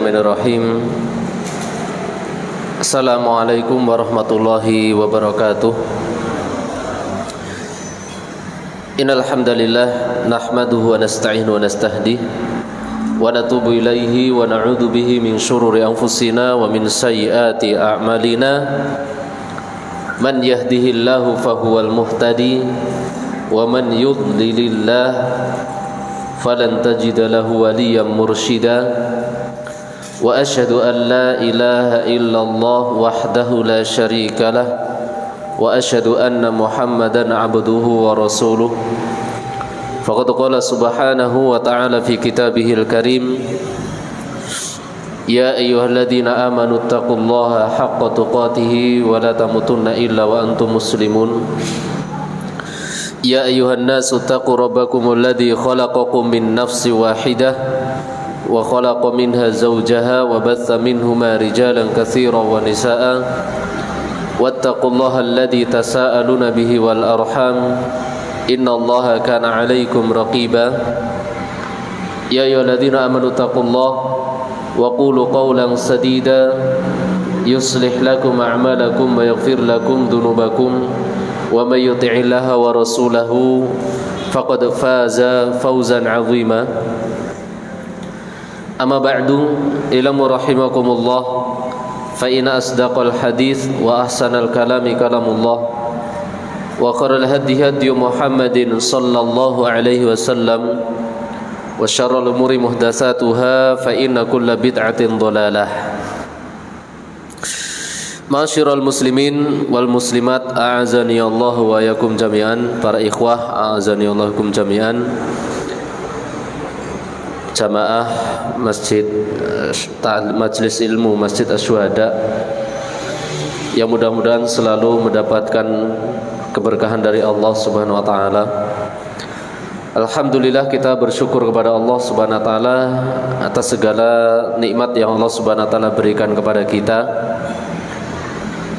Bismillahirrahmanirrahim. Assalamualaikum warahmatullahi wabarakatuh. Innal hamdalillah nahmaduhu wa nasta'inu wa nastahdi wa natubu ilaihi wa na'udzu bihi min syururi anfusina wa min sayyiati a'malina. Man yahdihillahu fahuwal muhtadi wa man yudlilillah falan tajida lahu waliyan mursyida. Wa asyhadu an la ilaha illallah wahdahu la syarika lah wa asyhadu anna Muhammadan abduhu wa rasuluh. Faqad qala subhanahu wa ta'ala fi kitabihil karim, ya ayyuhalladzina amanu taqullaha haqqa tuqatih wa la tamutunna illa wa antum muslimun. Ya ayyuhan nasu taqu rabbakumul ladzi khalaqakum min nafsin wahidah wa khalaqa minha zawjaha wa batha minhuma rijalan katsiran wa nisaa'a wattaqullaha alladzi tasaaluna bihi wal arham innallaha kana 'alaikum raqiba. Ya ayyuhalladzina amanu taqullaha wa qulu qawlan sadida yuslih lakum a'malakum wa yaghfir lakum dhunubakum wa may yuti'illaha wa rasulahu faqad faza fawzan 'azima. Amma ba'du, ilamu rahimakumullah, fa inna asdaqal hadits wa ahsanal kalami kalamullah wa khairul hadi hadi Muhammadin sallallahu alaihi wasallam wa syarrul umuri muhdatsatuha fa inna kulla bid'atin dhalalah. Ma'asyiral muslimin wal muslimat, a'azani Allah wa yakum jami'an. Para ikhwah, a'azani Allah kum jami'an. Jamaah Masjid Majelis Ilmu Masjid Asyuhada yang mudah-mudahan selalu mendapatkan keberkahan dari Allah Subhanahu wa taala. Alhamdulillah, kita bersyukur kepada Allah Subhanahu wa taala atas segala nikmat yang Allah Subhanahu wa taala berikan kepada kita,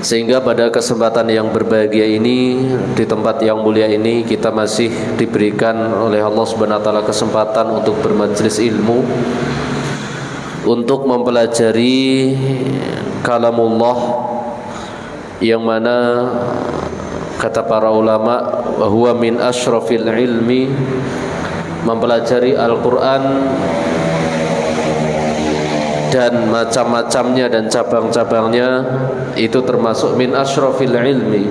sehingga pada kesempatan yang berbahagia ini, di tempat yang mulia ini, kita masih diberikan oleh Allah Subhanahu wa taala kesempatan untuk bermajelis ilmu, untuk mempelajari kalamullah, yang mana kata para ulama, wa huwa min asyrafil ilmi, mempelajari Al-Qur'an dan macam-macamnya dan cabang-cabangnya itu termasuk min asyrafil ilmi,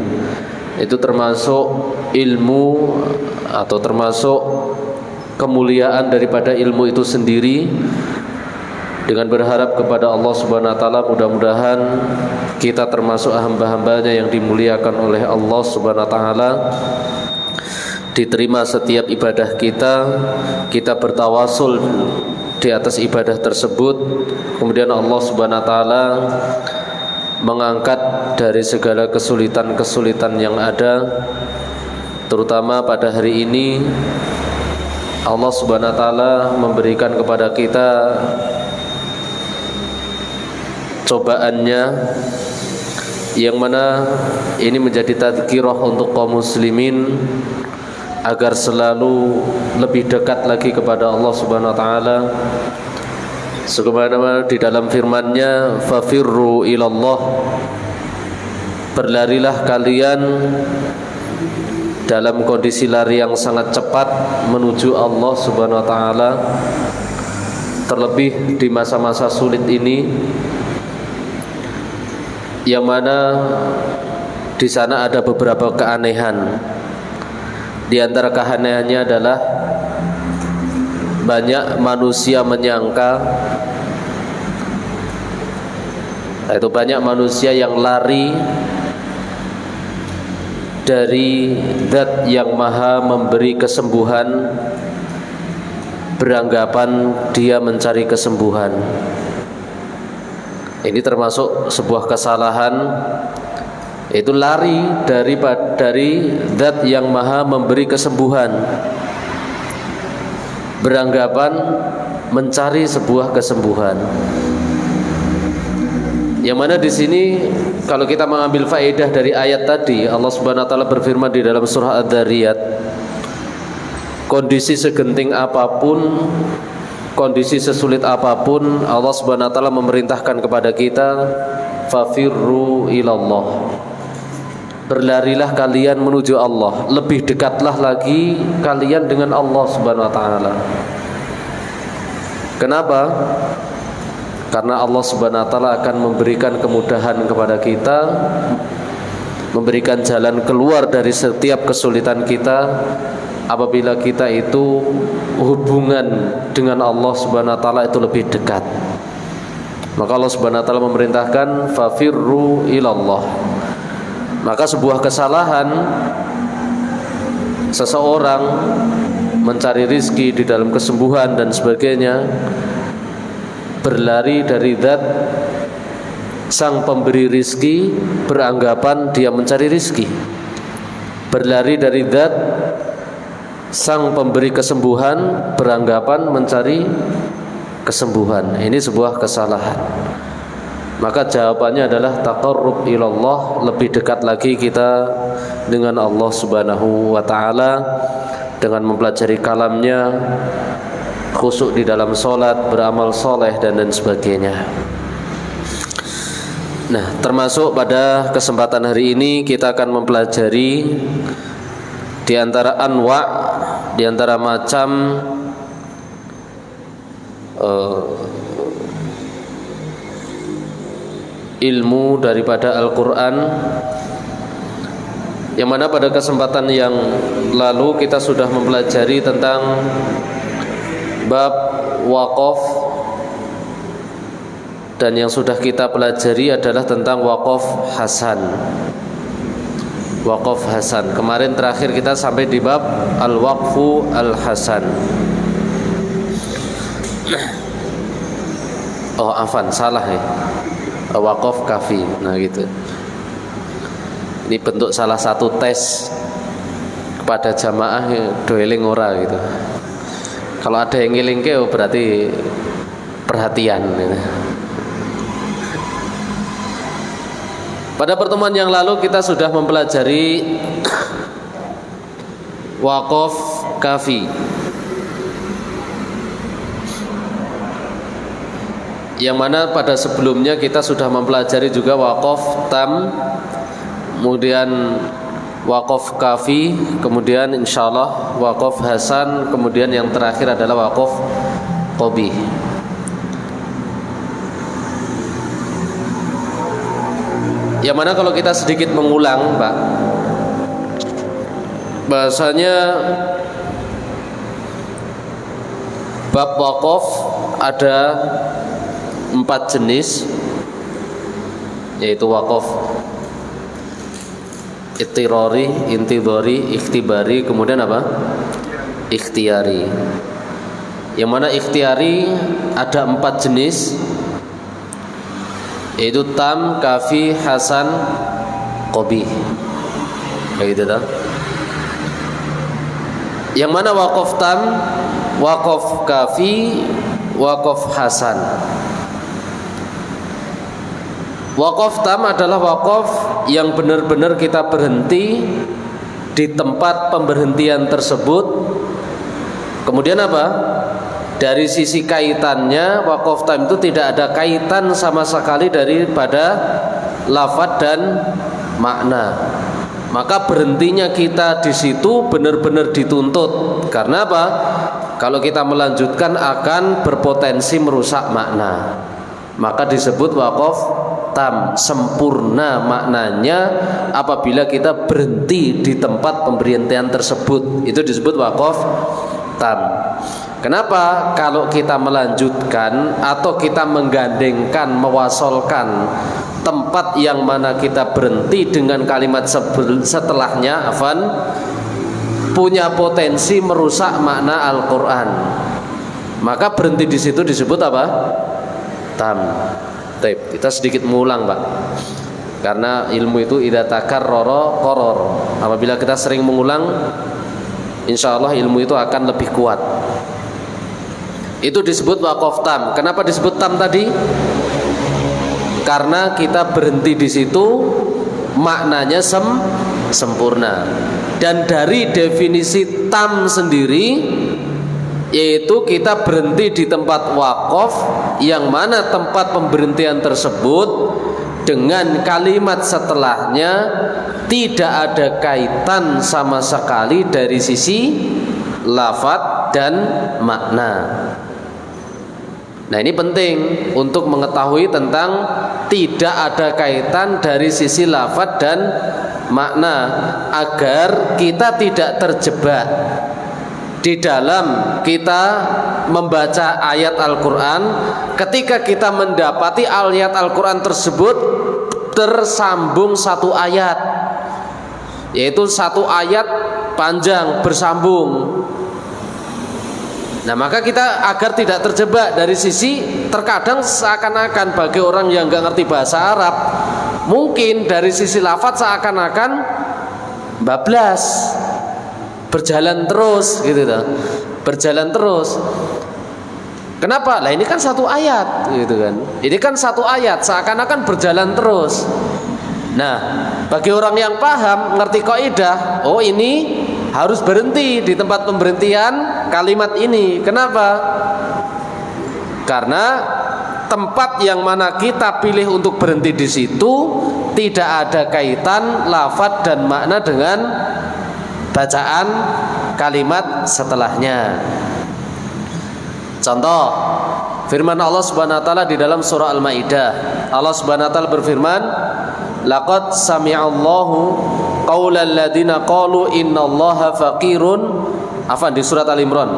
itu termasuk ilmu atau termasuk kemuliaan daripada ilmu itu sendiri. Dengan berharap kepada Allah Subhanahu wa taala, mudah-mudahan kita termasuk hamba-hambanya yang dimuliakan oleh Allah Subhanahu wa taala, diterima setiap ibadah kita, kita bertawasul di atas ibadah tersebut, kemudian Allah Subhanahu wa taala mengangkat dari segala kesulitan-kesulitan yang ada, terutama pada hari ini Allah Subhanahu wa taala memberikan kepada kita cobaannya, yang mana ini menjadi tadzkirah untuk kaum muslimin agar selalu lebih dekat lagi kepada Allah Subhanahu wa taala. Sebagaimana di dalam firman-Nya, fafirru ilallah, berlarilah kalian dalam kondisi lari yang sangat cepat menuju Allah Subhanahu wa taala, terlebih di masa-masa sulit ini, yang mana di sana ada beberapa keanehan. Di antara keanehannya adalah banyak manusia menyangka, yaitu banyak manusia yang lari dari Zat yang Maha memberi kesembuhan, beranggapan dia mencari kesembuhan. Ini termasuk sebuah kesalahan, yaitu lari dari Zat yang Maha memberi kesembuhan, beranggapan mencari sebuah kesembuhan. Yang mana di sini kalau kita mengambil faedah dari ayat tadi, Allah Subhanahu wa taala berfirman di dalam surah Ad-Dzariyat, kondisi segenting apapun kondisi sesulit apapun, Allah Subhanahu wa taala memerintahkan kepada kita, fafirru ilallah. Berlarilah kalian menuju Allah, lebih dekatlah lagi kalian dengan Allah Subhanahu wa taala. Kenapa? Karena Allah Subhanahu wa taala akan memberikan kemudahan kepada kita, memberikan jalan keluar dari setiap kesulitan kita apabila kita itu hubungan dengan Allah Subhanahu wa taala itu lebih dekat. Maka Allah Subhanahu wa taala memerintahkan fafirru ilallah. Maka sebuah kesalahan seseorang mencari rizki di dalam kesembuhan dan sebagainya, berlari dari zat sang pemberi rizki, beranggapan dia mencari rizki. Berlari dari zat sang pemberi kesembuhan, beranggapan mencari kesembuhan. Ini sebuah kesalahan. Maka jawabannya adalah taqarrub ilallah, lebih dekat lagi kita dengan Allah Subhanahu wa taala dengan mempelajari kalamnya, khusyuk di dalam sholat, beramal soleh dan sebagainya. Nah, termasuk pada kesempatan hari ini kita akan mempelajari di antara anwa, di antara macam ilmu daripada Al-Quran, yang mana pada kesempatan yang lalu kita sudah mempelajari tentang bab waqaf, dan yang sudah kita pelajari adalah tentang waqaf hasan. Waqaf hasan. Kemarin terakhir kita sampai di bab al-waqfu al-hasan. Oh, afan, salah ya. Waqaf kafi. Nah gitu. Ini bentuk salah satu tes kepada jamaah doeling ora gitu. Kalau ada yang ngelingke berarti perhatian gitu. Pada pertemuan yang lalu kita sudah mempelajari waqaf kafi, yang mana pada sebelumnya kita sudah mempelajari juga waqaf tam, kemudian waqaf kafi, kemudian insyaallah waqaf hasan, kemudian yang terakhir adalah waqaf qabih. Yang mana kalau kita sedikit mengulang, Pak, bahasanya bab waqaf ada 4 jenis, yaitu waqaf ittirari, intidhari, ikhtibari, kemudian apa? Ikhtiyari. Yang mana ikhtiyari ada 4 jenis, yaitu tam, kafi, hasan, qabih. Kayak gitu dah. Yang mana waqaf tam, waqaf kafi, waqaf hasan. Waqaf tam adalah waqaf yang benar-benar kita berhenti di tempat pemberhentian tersebut. Kemudian apa? Dari sisi kaitannya, waqaf tam itu tidak ada kaitan sama sekali daripada lafadz dan makna. Maka berhentinya kita di situ benar-benar dituntut. Karena apa? Kalau kita melanjutkan akan berpotensi merusak makna. Maka disebut waqaf tam, sempurna maknanya apabila kita berhenti di tempat pemberhentian tersebut. Itu disebut waqaf tam. Kenapa? Kalau kita melanjutkan atau kita menggandengkan, mewasolkan tempat yang mana kita berhenti dengan kalimat setelahnya, afan, punya potensi merusak makna Al-Quran. Maka berhenti di situ disebut apa? Tam. Baik, kita sedikit mengulang, Pak. Karena ilmu itu idza takarrara qarrar. Apabila kita sering mengulang, insyaallah ilmu itu akan lebih kuat. Itu disebut waqaf tam. Kenapa disebut tam tadi? Karena kita berhenti di situ, maknanya sempurna. Dan dari definisi tam sendiri, yaitu kita berhenti di tempat wakaf, yang mana tempat pemberhentian tersebut dengan kalimat setelahnya tidak ada kaitan sama sekali dari sisi lafadz dan makna. Nah, ini penting untuk mengetahui tentang tidak ada kaitan dari sisi lafadz dan makna, agar kita tidak terjebak di dalam kita membaca ayat Al-Quran. Ketika kita mendapati ayat Al-Quran tersebut tersambung satu ayat, yaitu satu ayat panjang bersambung. Nah, maka kita agar tidak terjebak dari sisi, terkadang seakan-akan bagi orang yang nggak ngerti bahasa Arab, mungkin dari sisi lafadz seakan-akan bablas, berjalan terus gitu kan. Berjalan terus. Kenapa? Lah ini kan satu ayat gitu kan. Ini kan satu ayat, seakan-akan berjalan terus. Nah, bagi orang yang paham, ngerti kaidah, oh ini harus berhenti di tempat pemberhentian kalimat ini. Kenapa? Karena tempat yang mana kita pilih untuk berhenti di situ tidak ada kaitan lafadz dan makna dengan bacaan kalimat setelahnya. Contoh firman Allah Subhanahu wa taala di dalam surah Al-Maidah. Allah Subhanahu wa taala berfirman, "Laqad sami'allahu qaulal ladzina qalu innallaha faqirun." Afan, di surat Al-Imran,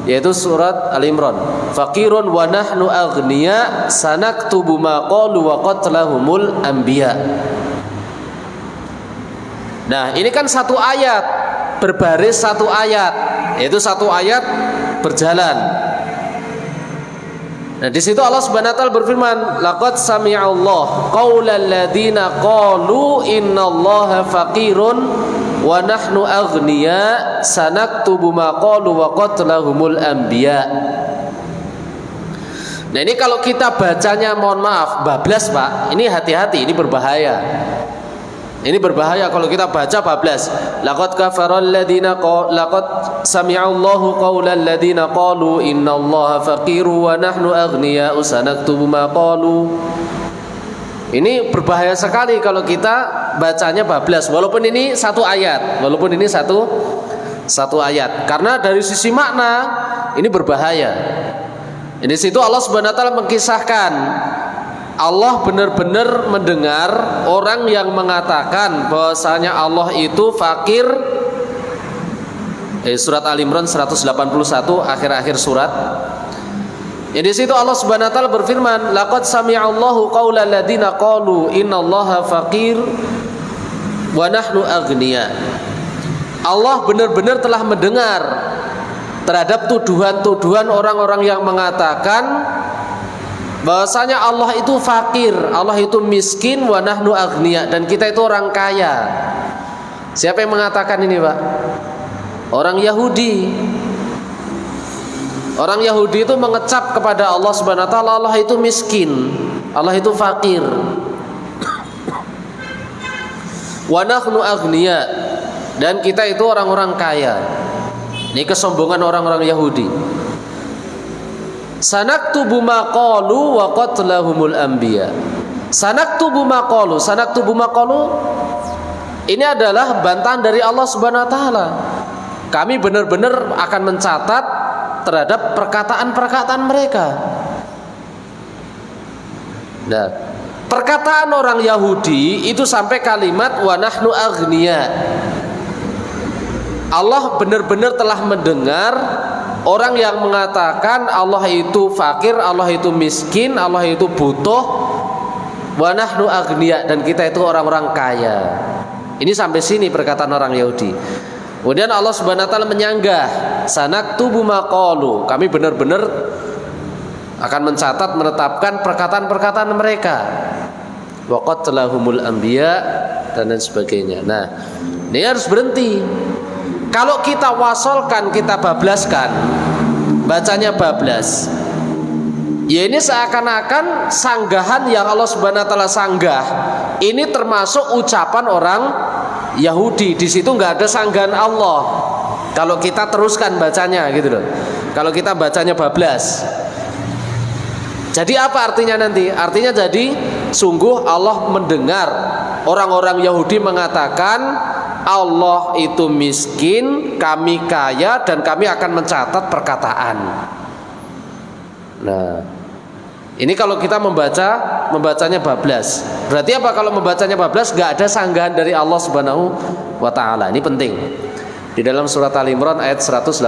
yaitu surat Al-Imran. Faqirun wa nahnu aghniya sanaktubu ma qalu wa qatlahumul anbiya. Nah, ini kan satu ayat, berbaris satu ayat, yaitu satu ayat berjalan. Nah, di situ Allah Subhanahu wa taala berfirman, "Laqad sami'allahu qaulal ladzina qalu innallaha faqirun wa nahnu aghniya sanaktubu ma qalu wa qatlahumul anbiya." Nah, ini kalau kita bacanya, mohon maaf, bablas, Pak. Ini hati-hati, ini berbahaya. Ini berbahaya kalau kita baca bablas. Laqad kafaral ladzina laqad sami'allahu qaulal ladzina qalu innallaha faqiru wa nahnu aghniya'u sanaktubu ma qalu. Ini berbahaya sekali kalau kita bacanya bablas, walaupun ini satu ayat, satu ayat. Karena dari sisi makna ini berbahaya. Di situ Allah Subhanahu wa taala mengkisahkan, Allah benar-benar mendengar orang yang mengatakan bahwasanya Allah itu fakir. Surat Al-Imran 181 akhir-akhir surat. Di situ Allah Subhanahu wa taala berfirman, "Laqad sami'allahu qaulal ladzina qalu innallaha faqir wa nahnu aghniya." Allah benar-benar telah mendengar terhadap tuduhan-tuduhan orang-orang yang mengatakan bahwasanya Allah itu fakir, Allah itu miskin, wa nahnu aghniya, dan kita itu orang kaya. Siapa yang mengatakan ini, Pak? Orang Yahudi. Orang Yahudi itu mengecap kepada Allah Subhanahu wa taala, Allah itu miskin, Allah itu fakir. Wa nahnu aghniya, dan kita itu orang-orang kaya. Ini kesombongan orang-orang Yahudi. Sanaktubu ma qalu wa qatlahumul anbiya. Sanaktubu ma qalu, sanaktubu ma qalu ini adalah bantahan dari Allah Subhanahu wa taala. Kami benar-benar akan mencatat terhadap perkataan-perkataan mereka. Nah, perkataan orang Yahudi itu sampai kalimat wa nahnu aghniya. Allah benar-benar telah mendengar orang yang mengatakan Allah itu fakir, Allah itu miskin, Allah itu butuh, wa nahnu aghniya, dan kita itu orang-orang kaya. Ini sampai sini perkataan orang Yahudi. Kemudian Allah Subhanahu wa taala menyanggah, sanaktubu ma qalu. Kami benar-benar akan mencatat, menetapkan perkataan-perkataan mereka. Wa qatlahumul anbiya, dan lain sebagainya. Nah, ini harus berhenti. Kalau kita wasolkan, kita bablaskan, bacanya bablas, ya ini seakan-akan sanggahan yang Allah Subhanahu wa taala sanggah ini termasuk ucapan orang Yahudi. Di situ nggak ada sanggahan Allah. Kalau kita teruskan bacanya gitu loh. kalau kita bacanya bablas. Jadi apa artinya nanti? Artinya jadi sungguh Allah mendengar orang-orang Yahudi mengatakan Allah itu miskin, kami kaya, dan kami akan mencatat perkataan. Nah, ini kalau kita membacanya bablas. Berarti apa kalau membacanya bablas? Gak ada sanggahan dari Allah Subhanahu wa ta'ala. Ini penting. Di dalam surat Al-Imran ayat 181.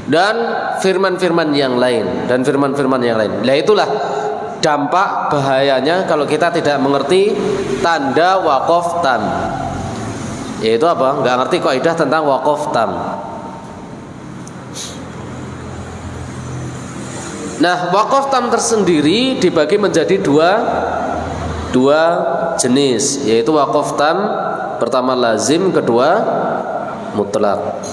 Dan firman-firman yang lain. Nah, itulah dampak bahayanya kalau kita tidak mengerti tanda waqaf tam. Yaitu apa? Nggak ngerti kaidah tentang waqaf tam. Nah, waqaf tam tersendiri dibagi menjadi dua jenis, yaitu waqaf tam pertama lazim, kedua mutlak.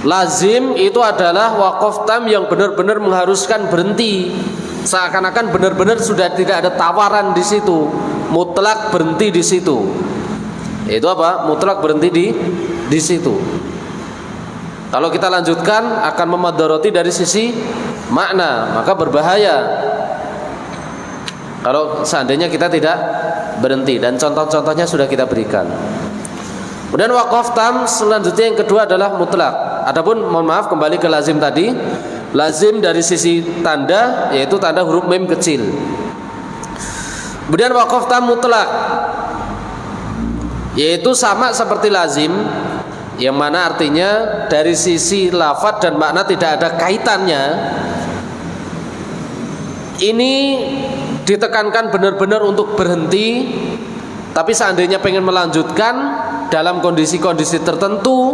Lazim itu adalah waqaf tam yang benar-benar mengharuskan berhenti, seakan-akan benar-benar sudah tidak ada tawaran di situ. Mutlak berhenti di situ. Itu apa? Mutlak berhenti di situ. Kalau kita lanjutkan akan memadharati dari sisi makna, maka berbahaya kalau seandainya kita tidak berhenti, dan contoh-contohnya sudah kita berikan. Kemudian waqaf tam selanjutnya yang kedua adalah mutlak. Adapun mohon maaf kembali ke lazim tadi. Lazim dari sisi tanda, yaitu tanda huruf mim kecil. Kemudian waqaf tam mutlak, yaitu sama seperti lazim, yang mana artinya dari sisi lafadz dan makna tidak ada kaitannya. Ini ditekankan benar-benar untuk berhenti, tapi seandainya pengen melanjutkan dalam kondisi-kondisi tertentu,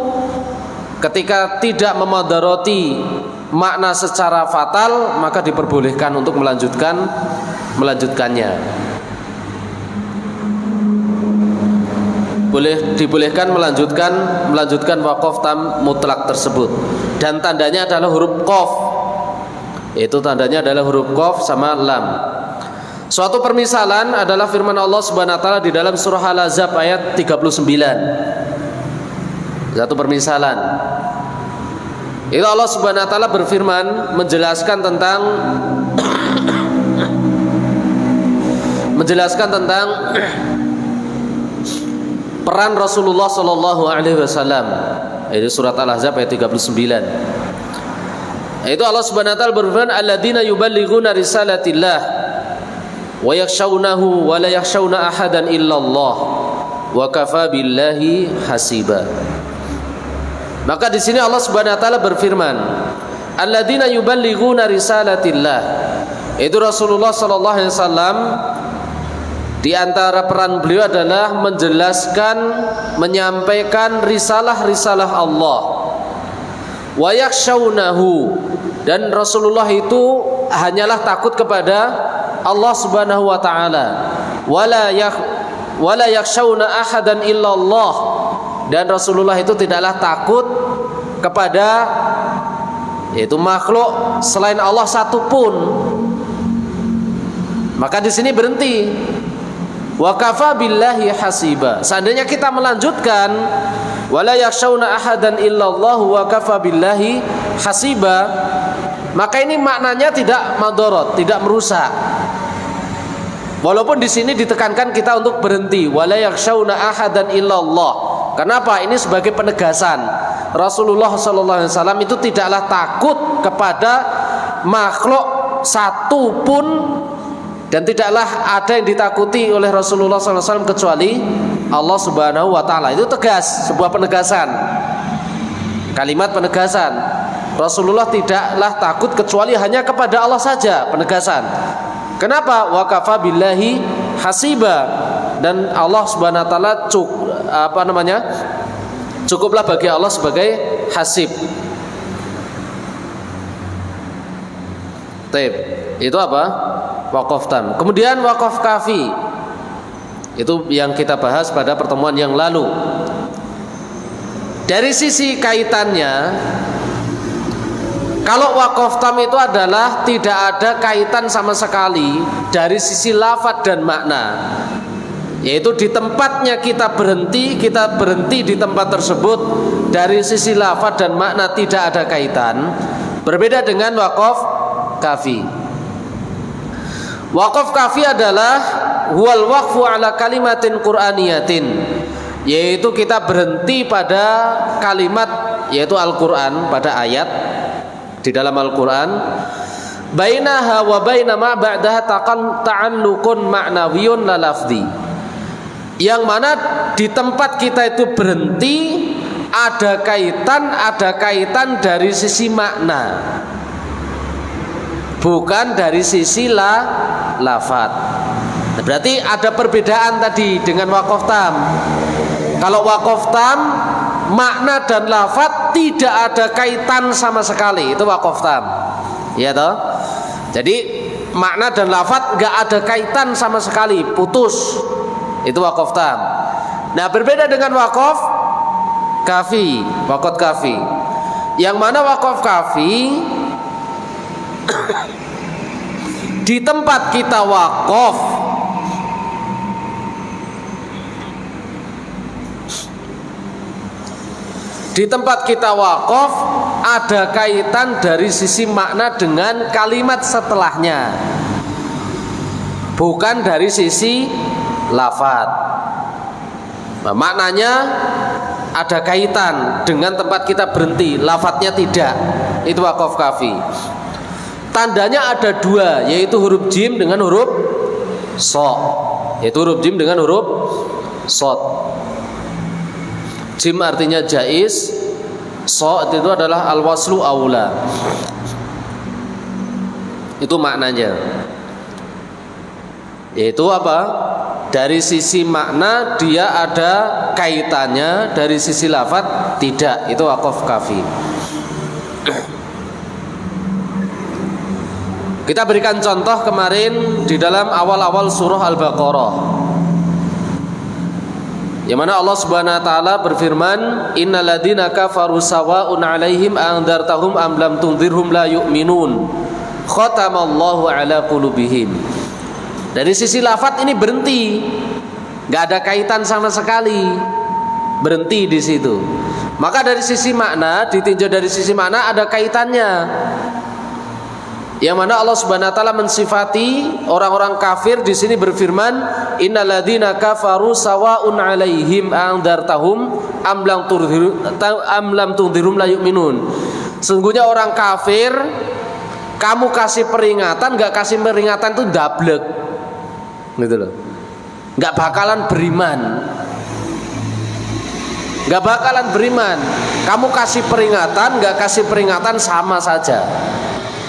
ketika tidak memadharati makna secara fatal, maka diperbolehkan untuk melanjutkannya. Dibolehkan melanjutkan waqaf tam mutlak tersebut, dan tandanya adalah huruf qaf. Itu tandanya adalah huruf qaf sama lam. Suatu permisalan adalah firman Allah Subhanahu wa taala di dalam surah Al-Ahzab ayat 39. Satu permisalan. Itu Allah Subhanahu wa taala berfirman menjelaskan tentang peran Rasulullah sallallahu alaihi wasallam. Itu surat Al-Ahzab ayat 39. Itu Allah Subhanahu wa taala berfirman, alladzina yuballighuna risalatillah wa yakhshawnahu wa la yakhshawna ahadan illallah wa kafa billahi hasiba. Maka di sini Allah Subhanahu wa taala berfirman, alladzina yuballighuna risalatillah. Itu Rasulullah sallallahu alaihi wasallam, di antara peran beliau adalah menjelaskan, menyampaikan risalah-risalah Allah. Wa yakhshawnahu, dan Rasulullah itu hanyalah takut kepada Allah Subhanahu wa taala. Wala yakhshawna ahadan illallah, dan Rasulullah itu tidaklah takut kepada yaitu makhluk selain Allah satupun. Maka di sini berhenti. Wa kafa billahi hasiba. Seandainya kita melanjutkan wala yakhshawna ahadan illallah wa kafa billahi hasiba, maka ini maknanya tidak madharat, tidak merusak. Walaupun di sini ditekankan kita untuk berhenti wala yakhshawna ahadan illallah. Kenapa? Ini sebagai penegasan. Rasulullah sallallahu alaihi wasallam itu tidaklah takut kepada makhluk satupun, dan tidaklah ada yang ditakuti oleh Rasulullah sallallahu alaihi wasallam kecuali Allah Subhanahu wa taala. Itu tegas, sebuah penegasan. Kalimat penegasan. Rasulullah tidaklah takut kecuali hanya kepada Allah saja, penegasan. Kenapa? Wa kafa billahi hasiba, dan Allah Subhanahu wa taala cukuplah bagi Allah sebagai hasib. Taib. Itu apa? Waqaf tam. Kemudian waqaf kafi. Itu yang kita bahas pada pertemuan yang lalu. Dari sisi kaitannya, kalau waqaf tam itu adalah tidak ada kaitan sama sekali dari sisi lafadz dan makna. yaitu di tempatnya kita berhenti di tempat tersebut dari sisi lafaz dan makna tidak ada kaitan, berbeda dengan waqaf kafi. Waqaf kafi adalah huwal waqfu ala kalimatin qur'aniyatin, yaitu kita berhenti pada kalimat, yaitu Al-Qur'an, pada ayat di dalam Al-Qur'an. Bainaha wa baina ma ba'daha ta'alluqun ma'nawiyun la lafzi, yang mana di tempat kita itu berhenti ada kaitan dari sisi makna, bukan dari sisi lafaz. Nah, berarti ada perbedaan tadi dengan waqaf tam. Kalau waqaf tam, makna dan lafaz tidak ada kaitan sama sekali, itu waqaf tam, ya toh. Jadi makna dan lafaz nggak ada kaitan sama sekali, putus, itu waqaf tam. Nah, berbeda dengan waqaf kafi, waqaf kafi, yang mana waqaf kafi di tempat kita waqaf, di tempat kita waqaf ada kaitan dari sisi makna dengan kalimat setelahnya, bukan dari sisi lafaz. Nah, maknanya ada kaitan dengan tempat kita berhenti, lafadznya tidak, itu waqaf kafi. Tandanya ada dua, yaitu huruf jim dengan huruf so, yaitu huruf jim dengan huruf sod. Jim artinya jaiz, so itu adalah al-waslu aula, itu maknanya, yaitu apa? Dari sisi makna dia ada kaitannya, dari sisi lafaz tidak, itu waqaf kafi. Kita berikan contoh kemarin di dalam awal-awal surah Al-Baqarah, yang mana Allah Subhanahu wa taala berfirman, innal ladzina kafaru sawa'un 'alaihim anzartahum am lam tunzirhum la yu'minun khatamallahu 'ala qulubihim. Dari sisi lafaz ini berhenti, nggak ada kaitan sama sekali, berhenti di situ. Maka dari sisi makna, ditinjau dari sisi makna ada kaitannya, yang mana Allah Subhanahu wa taala mensifati orang-orang kafir di sini berfirman, innal ladzina kafaru sawa'un 'alaihim anzartahum am lam tunzirum la yu'minun. Sesungguhnya orang kafir kamu kasih peringatan, enggak kasih peringatan itu dablek, gitu loh, enggak bakalan beriman, enggak bakalan beriman. Kamu kasih peringatan, enggak kasih peringatan, sama saja,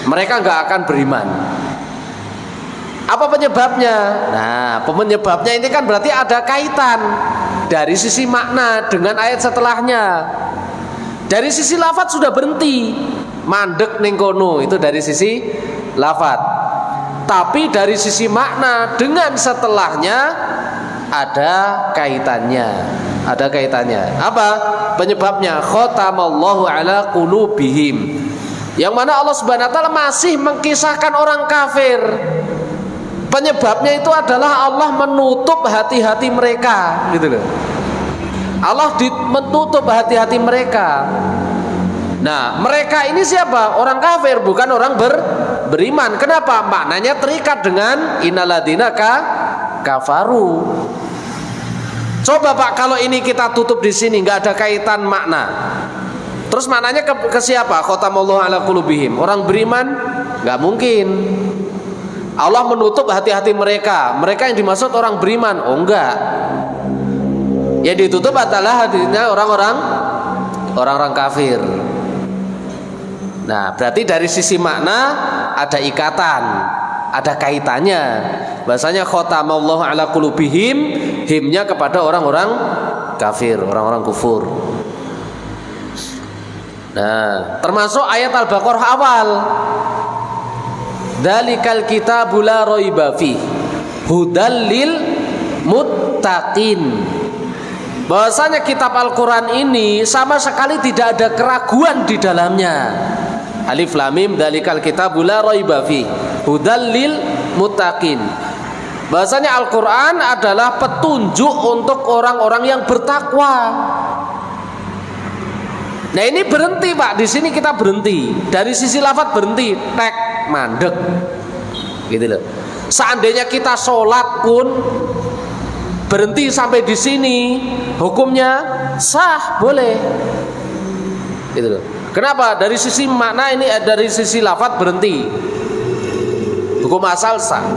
mereka nggak akan beriman. Apa penyebabnya? Nah, penyebabnya ini kan berarti ada kaitan dari sisi makna dengan ayat setelahnya. Dari sisi lafaz sudah berhenti, mandek ning kono, itu dari sisi lafaz. Tapi dari sisi makna dengan setelahnya ada kaitannya. Ada kaitannya. Apa penyebabnya? Khatamallahu ala qulubihim, yang mana Allah Subhanahu wa taala masih mengkisahkan orang kafir. Penyebabnya itu adalah Allah menutup hati-hati mereka, gitu loh. Allah menutup hati-hati mereka. Nah, mereka ini siapa? Orang kafir, bukan orang beriman. Kenapa? Maknanya terikat dengan innalladzina kafaru. Coba Pak, kalau ini kita tutup di sini, nggak ada kaitan makna. Terus maknanya ke siapa? Khatamallahu ala qulubihim. Orang beriman? Nggak mungkin. Allah menutup hati-hati mereka. Mereka yang dimaksud orang beriman? Oh enggak. Yang ditutup adalah hatinya orang-orang kafir. Nah, berarti dari sisi makna ada ikatan, ada kaitannya. Bahasanya khatamallahu ala qulubihim, himnya kepada orang-orang kafir, orang-orang kufur. Nah, termasuk ayat Al-Baqarah awal, dzalikal kitabu la raiba fi hudal lil muttaqin. Bahwasanya kitab Al-Qur'an ini sama sekali tidak ada keraguan di dalamnya. Alif lam mim, dzalikal kitabu la raiba fi hudal lil muttaqin. Bahasanya Al-Quran adalah petunjuk untuk orang-orang yang bertakwa. Nah ini berhenti Pak, di sini kita berhenti. Dari sisi lafaz berhenti, tek, mandek, gitu loh. Seandainya kita sholat pun berhenti sampai di sini, hukumnya sah, boleh, gitu loh. Kenapa? Dari sisi makna ini, dari sisi lafaz berhenti, hukum asal sah.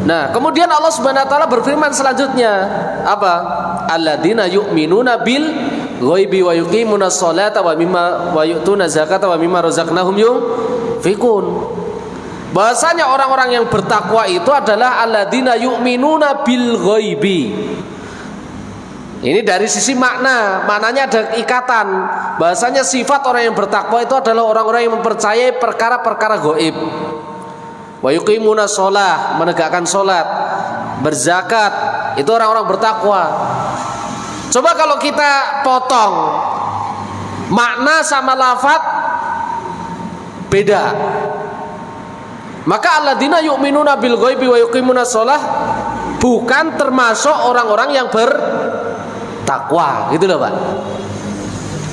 Nah, kemudian Allah Subhanahu wa taala berfirman selanjutnya, apa? Alladzina yu'minuna bil ghaibi wa yuqimunas sholata wa mimma wa yu'tuna zakata wa mimma razaqnahum yunfiqun. Bahasanya orang-orang yang bertakwa itu adalah alladzina yu'minuna bil ghaibi. Ini dari sisi makna, maknanya ada ikatan. Bahasanya sifat orang yang bertakwa itu adalah orang-orang yang mempercayai perkara-perkara gaib. Wa yuqimuna sholah, menegakkan sholat, berzakat, itu orang-orang bertakwa. Coba kalau kita potong makna sama lafaz beda, maka alladzina yu'minuna bil ghaibi wa yuqimuna sholah bukan termasuk orang-orang yang bertakwa, gitu loh Pak.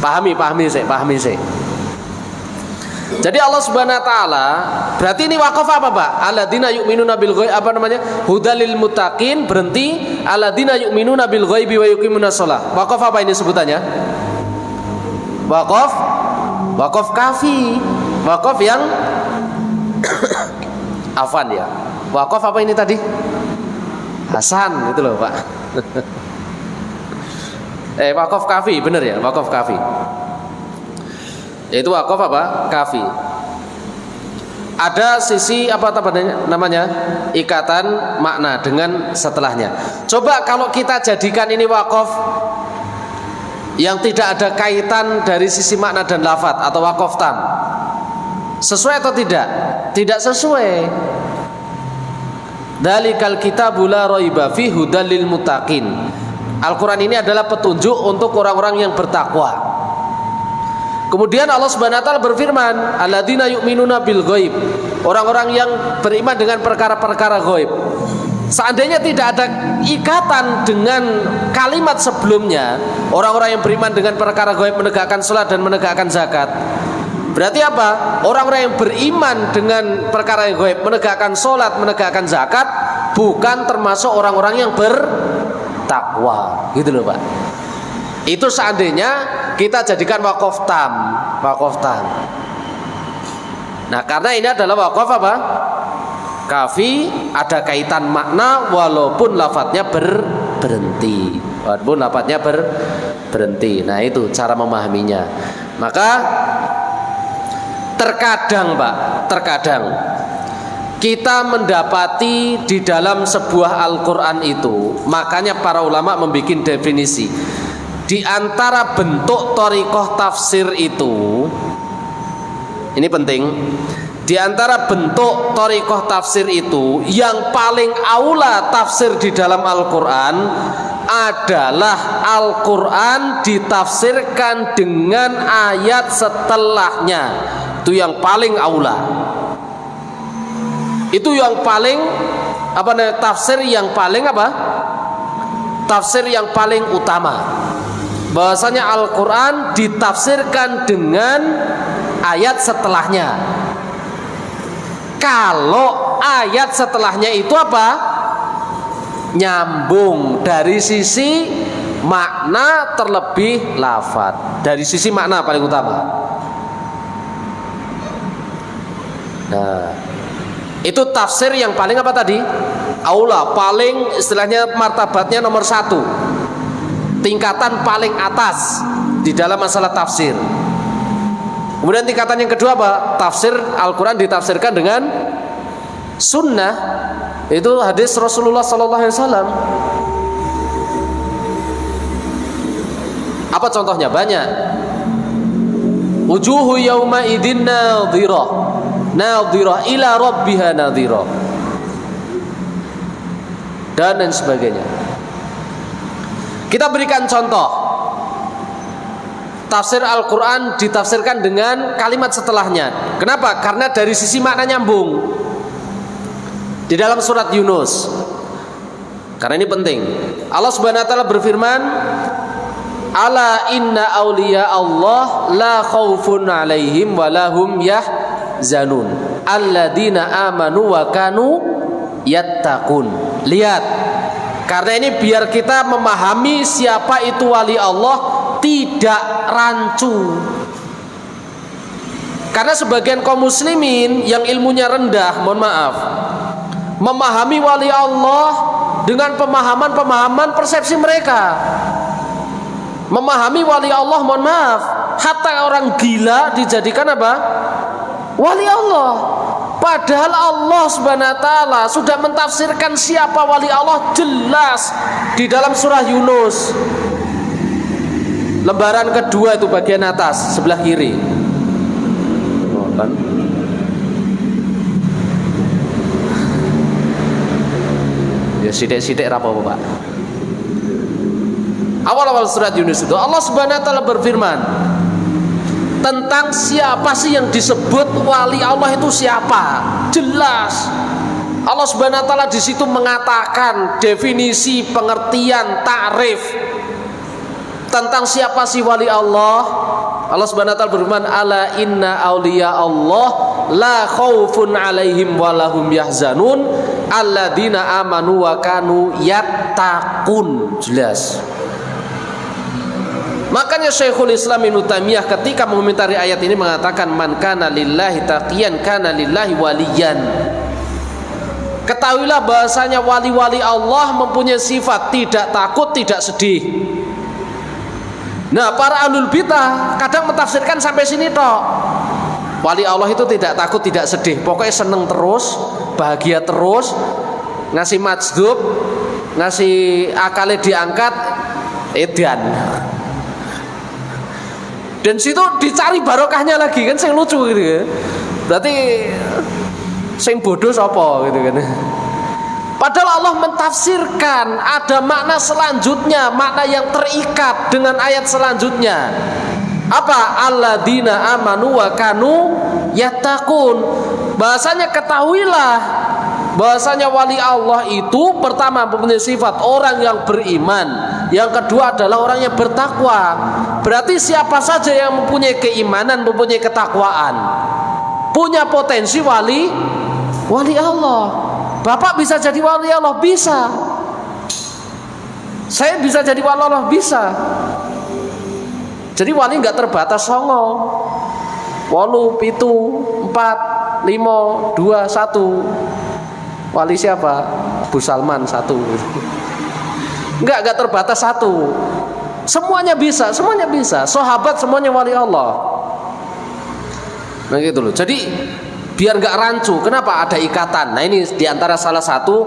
Pahami sih. Jadi Allah Subhanahu wa taala, berarti ini wakaf apa Pak? Alladzina yu'minuna bil ghaib, apa namanya? Hudalil muttaqin, berhenti alladzina yu'minuna bil ghaibi wa yuqimuna shalah. Wakaf apa ini sebutannya? Wakaf kafi. Wakaf yang afan ya. Wakaf apa ini tadi? Hasan, gitu loh Pak. Wakaf kafi, bener ya? Wakaf kafi. Yaitu wakaf apa? Kafi. Ada sisi apa namanya? Ikatan makna dengan setelahnya. Coba kalau kita jadikan ini wakaf yang tidak ada kaitan dari sisi makna dan lafaz atau wakaf tam, sesuai atau tidak? Tidak sesuai. Dzalikal kitabu la raiba fihi hudal lil muttaqin. Al-Quran ini adalah petunjuk untuk orang-orang yang bertakwa. Kemudian Allah Subhanahu wa taala berfirman, alladzina yu'minuna bil ghaib, orang-orang yang beriman dengan perkara-perkara ghaib. Seandainya tidak ada ikatan dengan kalimat sebelumnya, orang-orang yang beriman dengan perkara ghaib, menegakkan salat dan menegakkan zakat. Berarti apa? Orang-orang yang beriman dengan perkara yang ghaib, menegakkan salat, menegakkan zakat, bukan termasuk orang-orang yang bertakwa. Gitu loh Pak. Itu seandainya kita jadikan wakaf tam. Nah, karena ini adalah wakaf apa? Kafi, ada kaitan makna walaupun lafadznya berhenti. Nah, itu cara memahaminya. Maka terkadang kita mendapati di dalam sebuah Al-Quran itu, makanya para ulama membuat definisi. Di antara bentuk thariqah tafsir itu, ini penting, di antara bentuk thariqah tafsir itu, yang paling aula tafsir di dalam Al-Quran adalah Al-Quran ditafsirkan dengan ayat setelahnya. Itu yang paling aula. Itu yang paling tafsir yang paling Tafsir yang paling utama. Bahwasanya Al-Quran ditafsirkan dengan ayat setelahnya. Kalau ayat setelahnya itu apa? Nyambung dari sisi makna terlebih lafaz. Dari sisi makna paling utama. Nah, itu tafsir yang paling apa tadi? Aula, paling istilahnya martabatnya nomor 1. Tingkatan paling atas di dalam masalah tafsir. Kemudian tingkatan yang kedua apa? Tafsir Al-Quran ditafsirkan dengan sunnah. Itu hadis Rasulullah SAW. Apa contohnya? Banyak. Wujuhu yawma idin nadhirah ila rabbiha nadhirah, dan lain sebagainya. Kita berikan contoh. Tafsir Al-Quran ditafsirkan dengan kalimat setelahnya. Kenapa? Karena dari sisi makna nyambung. Di dalam surat Yunus. Karena ini penting. Allah Subhanahu wa taala berfirman, "Ala inna auliya Allah la khaufun 'alaihim wa lahum yahzanun. Alladzina amanu wa kanu yattaqun." Lihat. Karena ini biar kita memahami siapa itu wali Allah tidak rancu. Karena sebagian kaum muslimin yang ilmunya rendah, mohon maaf, memahami wali Allah dengan pemahaman persepsi mereka. Memahami wali Allah, mohon maaf, hatta orang gila dijadikan apa? Wali Allah. Padahal Allah Subhanahu wa taala sudah mentafsirkan siapa wali Allah jelas di dalam surah Yunus. Lembaran kedua itu bagian atas sebelah kiri. Ya sidik-sidik apa Pak? Awal-awal surat Yunus itu Allah Subhanahu wa taala berfirman tentang siapa sih yang disebut wali Allah itu siapa? Jelas. Allah Subhanahu wa taala di situ mengatakan definisi, pengertian, takrif tentang siapa sih wali Allah. Allah Subhanahu wa taala berfirman, "Ala inna auliya Allah la khaufun 'alaihim wa lahum yahzanun alladzina amanu wa kanu yattaqun." Jelas. Makanya Syekhul Islam Ibnu Taimiyah ketika mengomentari ayat ini mengatakan, "Man kana lillahi taqiyan kana lillahi waliyan." Ketahuilah bahasanya wali-wali Allah mempunyai sifat tidak takut, tidak sedih. Nah, para ahlul bidah kadang mentafsirkan sampai sini toh. Wali Allah itu tidak takut, tidak sedih, pokoknya seneng terus, bahagia terus, ngasih majdub, ngasih akalnya diangkat, edan. Dan situ dicari barokahnya lagi kan, sing lucu gitu ya. Berarti sing bodoh sapa gitu kan. Padahal Allah mentafsirkan ada makna selanjutnya, makna yang terikat dengan ayat selanjutnya. Apa? Alladzina amanu wa kanu yattaqun. Bahasanya ketahuilah bahasanya wali Allah itu pertama mempunyai sifat orang yang beriman, yang kedua adalah orang yang bertakwa. Berarti siapa saja yang mempunyai keimanan, mempunyai ketakwaan, punya potensi wali Allah. Bapak bisa jadi wali Allah? Bisa. Saya bisa jadi wali Allah? Bisa. Jadi wali nggak terbatas songo. 8, 7, 4, 5, 2, 1. Wali siapa? Bu Salman 1. Nggak terbatas 1. Semuanya bisa, semuanya bisa. Sahabat semuanya wali Allah. Nah gitu loh. Jadi biar nggak rancu, kenapa ada ikatan? Nah ini diantara salah satu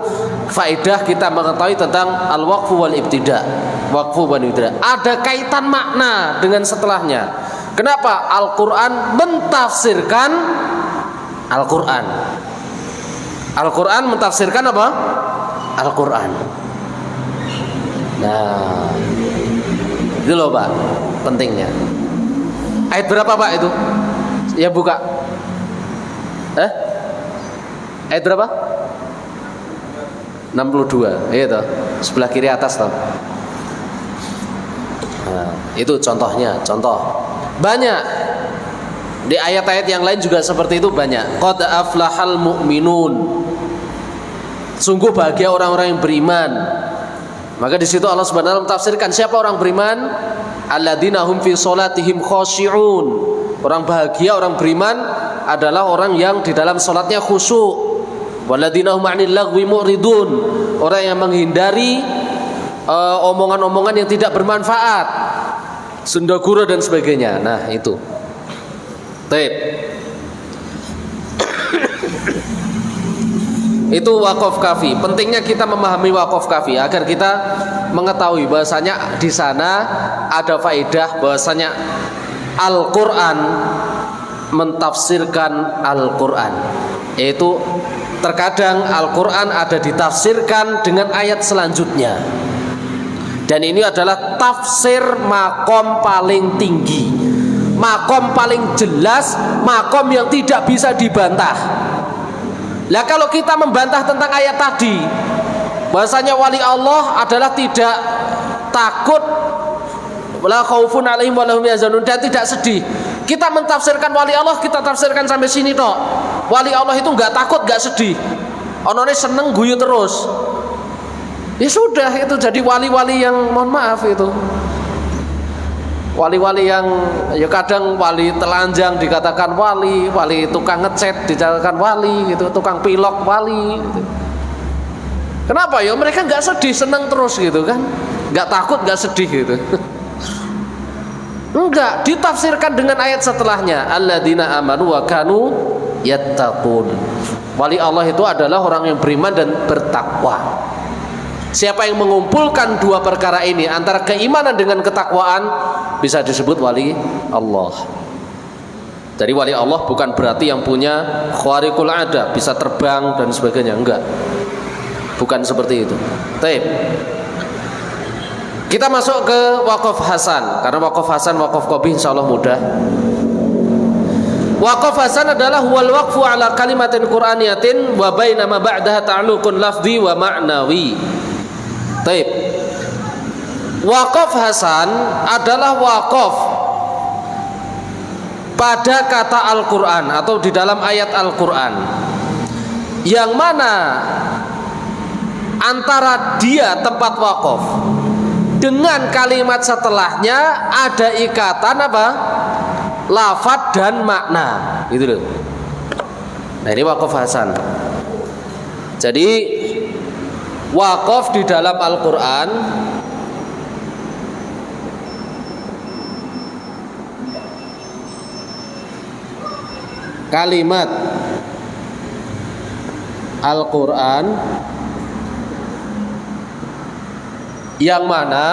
faedah kita mengetahui tentang al-waqfu wal ibtida. Waqfu wal ibtida. Ada kaitan makna dengan setelahnya. Kenapa? Al-Quran mentafsirkan Al-Quran. Al-Quran mentafsirkan apa? Al-Quran. Nah, itu loh Pak, pentingnya. Ayat berapa Pak itu? Ya buka. Ayat berapa? 62. Iya toh. Sebelah kiri atas toh. Nah, itu contohnya, contoh. Banyak. Di ayat-ayat yang lain juga seperti itu banyak. Qad aflahal mu'minun. Sungguh bahagia orang-orang yang beriman. Maka di situ Allah Subhanahu wa taala mentafsirkan siapa orang beriman? Alladzina hum fi sholatihim khashi'un. Orang bahagia, orang beriman adalah orang yang di dalam sholatnya khusyuk. Walladzina hum 'anil lagwi mu'ridun. Orang yang menghindari omongan-omongan yang tidak bermanfaat, sendagura dan sebagainya. Nah itu. Baik. Itu wakaf kafi. Pentingnya kita memahami wakaf kafi agar kita mengetahui bahasanya di sana ada faedah bahasanya Al-Quran mentafsirkan Al-Quran. Yaitu terkadang Al-Quran ada ditafsirkan dengan ayat selanjutnya. Dan ini adalah tafsir makom paling tinggi, makom paling jelas, makom yang tidak bisa dibantah. Lah kalau kita membantah tentang ayat tadi, bahasanya wali Allah adalah tidak takut, la khaufun alaihim wa lahum yahzanun, dan tidak sedih. Kita mentafsirkan wali Allah, kita tafsirkan sampai sini tok. Wali Allah itu enggak takut, enggak sedih. Onone seneng guyu terus. Ya sudah, itu jadi wali-wali yang mohon maaf itu. Wali-wali yang ya kadang wali telanjang dikatakan wali, wali tukang ngecat dikatakan wali gitu, tukang pilok wali gitu. Kenapa ya? Mereka enggak sedih, seneng terus gitu kan. Enggak takut, enggak sedih gitu. Enggak, ditafsirkan dengan ayat setelahnya, alladzina amanu wa kanu yattaqun. Wali Allah itu adalah orang yang beriman dan bertakwa. Siapa yang mengumpulkan dua perkara ini, antara keimanan dengan ketakwaan, bisa disebut wali Allah. Jadi wali Allah bukan berarti yang punya khariqul ada, bisa terbang dan sebagainya, enggak. Bukan seperti itu. Baik. Kita masuk ke waqaf hasan, karena waqaf hasan, waqaf qabih insyaallah mudah. Waqaf hasan adalah huwal waqfu ala kalimatin qur'aniyatin wa baina ma ba'daha ta'alluqun lafzi wa ma'nawi. Baik. Waqaf hasan adalah waqaf pada kata Al-Qur'an atau di dalam ayat Al-Qur'an, yang mana antara dia tempat waqaf dengan kalimat setelahnya ada ikatan apa? Lafaz dan makna, gitu loh. Nah, ini waqaf hasan. Jadi waqaf di dalam Al-Qur'an kalimat Al-Qur'an yang mana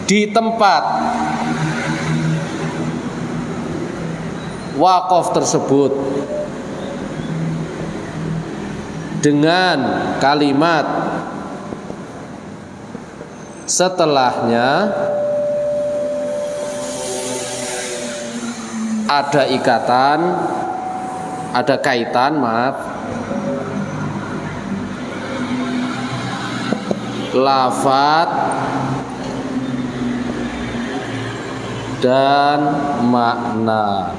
di tempat waqaf tersebut dengan kalimat setelahnya ada ikatan, ada kaitan, lafaz dan makna.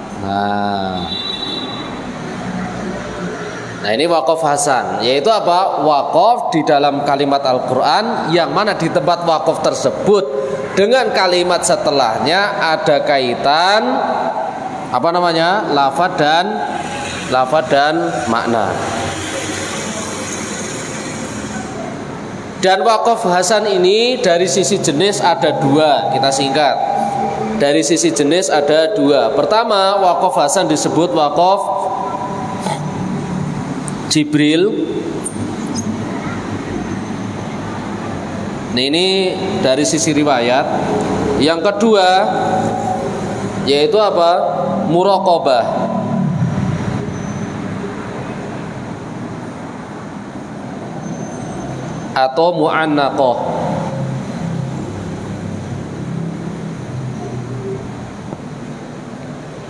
Nah, ini waqaf hasan, yaitu apa? Waqaf di dalam kalimat Al-Qur'an yang mana di tempat waqaf tersebut dengan kalimat setelahnya ada kaitan apa namanya? Lafaz dan makna. Dan waqaf hasan ini dari sisi jenis ada dua, kita singkat. Dari sisi jenis ada dua. Pertama, waqaf hasan disebut waqaf Jibril. Nah, ini dari sisi riwayat. Yang kedua yaitu apa? Muraqabah. Atau mu'annaqah.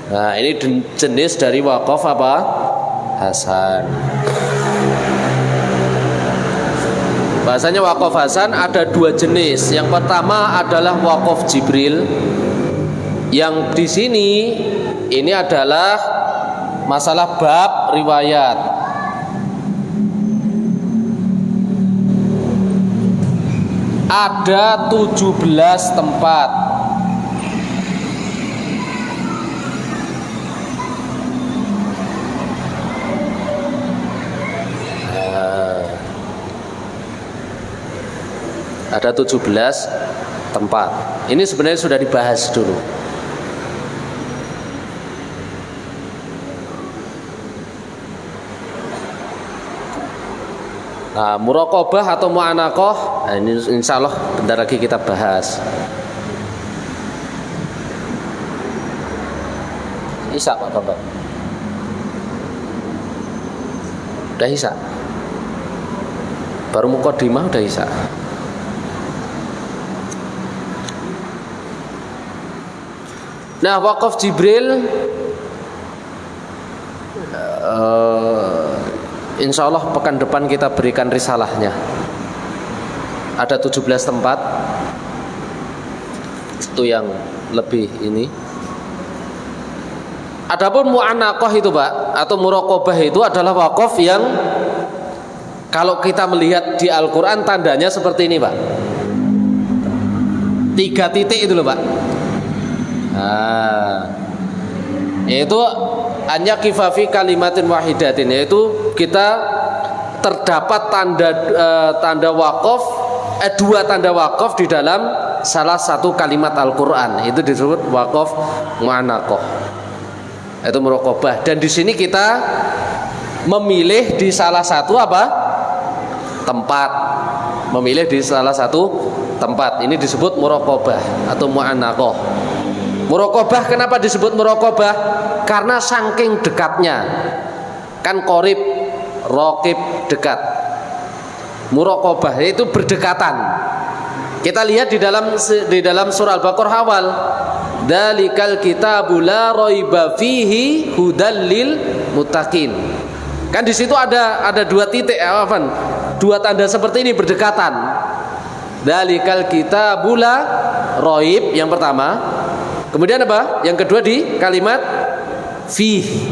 Nah, ini jenis dari waqaf apa? Hasan. Bahasanya waqaf hasan ada dua jenis. Yang pertama adalah waqaf Jibril. Yang di sini ini adalah masalah bab riwayat. Ada 17 tempat. Ada 17 tempat. Ini sebenarnya sudah dibahas dulu. Nah, muraqabah atau mu'anaqah, nah ini insya Allah bentar lagi kita bahas. Isa Pak Bapak. Udah Isa. Baru mukadimah udah Isa. Nah, waqaf Jibril Insya Allah pekan depan kita berikan risalahnya. Ada 17 tempat. Itu yang lebih ini. Adapun mu'anaqah itu Pak, atau muraqabah itu adalah wakaf yang kalau kita melihat di Al-Quran tandanya seperti ini Pak. 3 titik itu loh Pak. Yaitu hanya kifafi kalimatin wahidatin, yaitu kita terdapat tanda wakaf, 2 tanda wakaf di dalam salah satu kalimat Al-Quran. Itu disebut wakaf mu'anaqah, itu muraqabah. Dan di sini kita memilih di salah satu tempat, memilih di salah satu tempat. Ini disebut muraqabah atau mu'anaqah. Muraqabah kenapa disebut muraqabah? Karena saking dekatnya. Kan qorib, raqib, dekat. Muraqabah itu berdekatan. Kita lihat di dalam surah Al-Baqarah awal, dzalikal kitabu la raiba fihi hudal lil muttaqin. Kan di situ ada 2 titik, 2 tanda seperti ini berdekatan. Dzalikal kitabu la raib yang pertama. Kemudian apa? Yang kedua di kalimat fihi.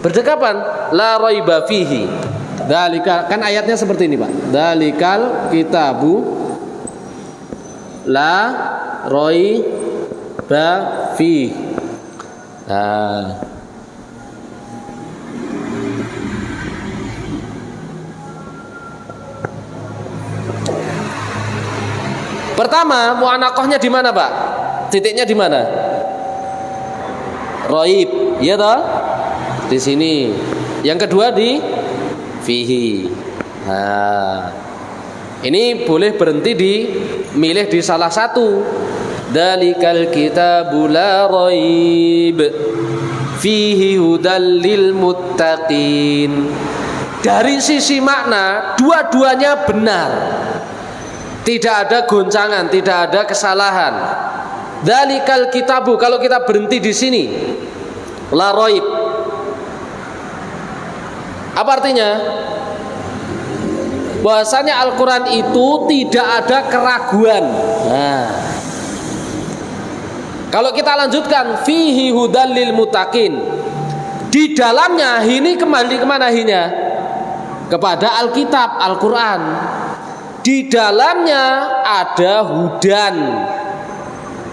Berdekatan, la raiba fihi. Dzalika, kan ayatnya seperti ini, Pak. Dzalikal kitabu la raiba fihi. Pertama, mu'anaqahnya di mana, Pak? Titiknya di mana? Raib, iya toh? Di sini. Yang kedua di fihi. Ini boleh berhenti di milih di salah satu. Dzalikal kitabu la raib fihi hudal lil muttaqin. Dari sisi makna, dua-duanya benar. Tidak ada goncangan, tidak ada kesalahan. Dzalikal kitabu, kalau kita berhenti di sini, la raib. Apa artinya? Bahwasanya Al-Quran itu tidak ada keraguan. Kalau kita lanjutkan, fihi hudal lil muttaqin. Di dalamnya ini kembali kemana hinya? Kepada Alkitab, Al-Quran. Di dalamnya ada hudan,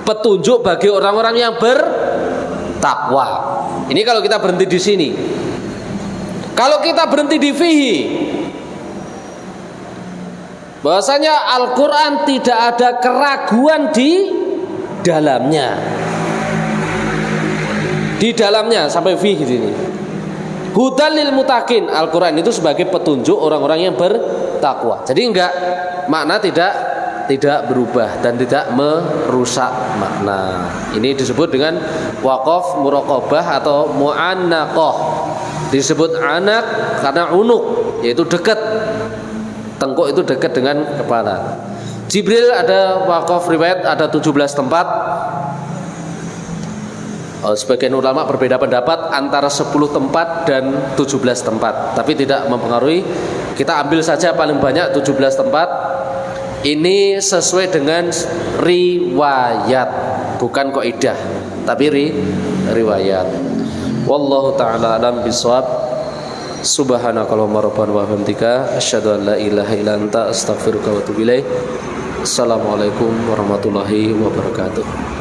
petunjuk bagi orang-orang yang bertakwa. Ini kalau kita berhenti di sini. Kalau kita berhenti di fihi, bahwasanya Al-Quran tidak ada keraguan di dalamnya. Di dalamnya sampai fihi ini. Hudal lil muttaqin, Al-Quran itu sebagai petunjuk orang-orang yang bertakwa. Jadi enggak, makna tidak berubah dan tidak merusak makna. Ini disebut dengan waqaf muraqabah atau mu'annaqah. Disebut anak karena unuk, yaitu dekat. Tengkuk itu dekat dengan kepala. Jibril ada waqaf riwayat ada 17 tempat. Sebagian ulama berbeda pendapat antara 10 tempat dan 17 tempat, tapi tidak mempengaruhi. Kita ambil saja paling banyak 17 tempat. Ini sesuai dengan riwayat, bukan kaidah, tapi riwayat. Wallahu ta'ala alam bisawab. Subhanakallahumma rabbana wa bihamdika asyhadu an la ilaha illa anta astaghfiruka wa atubu ilaik. Assalamualaikum warahmatullahi wabarakatuh.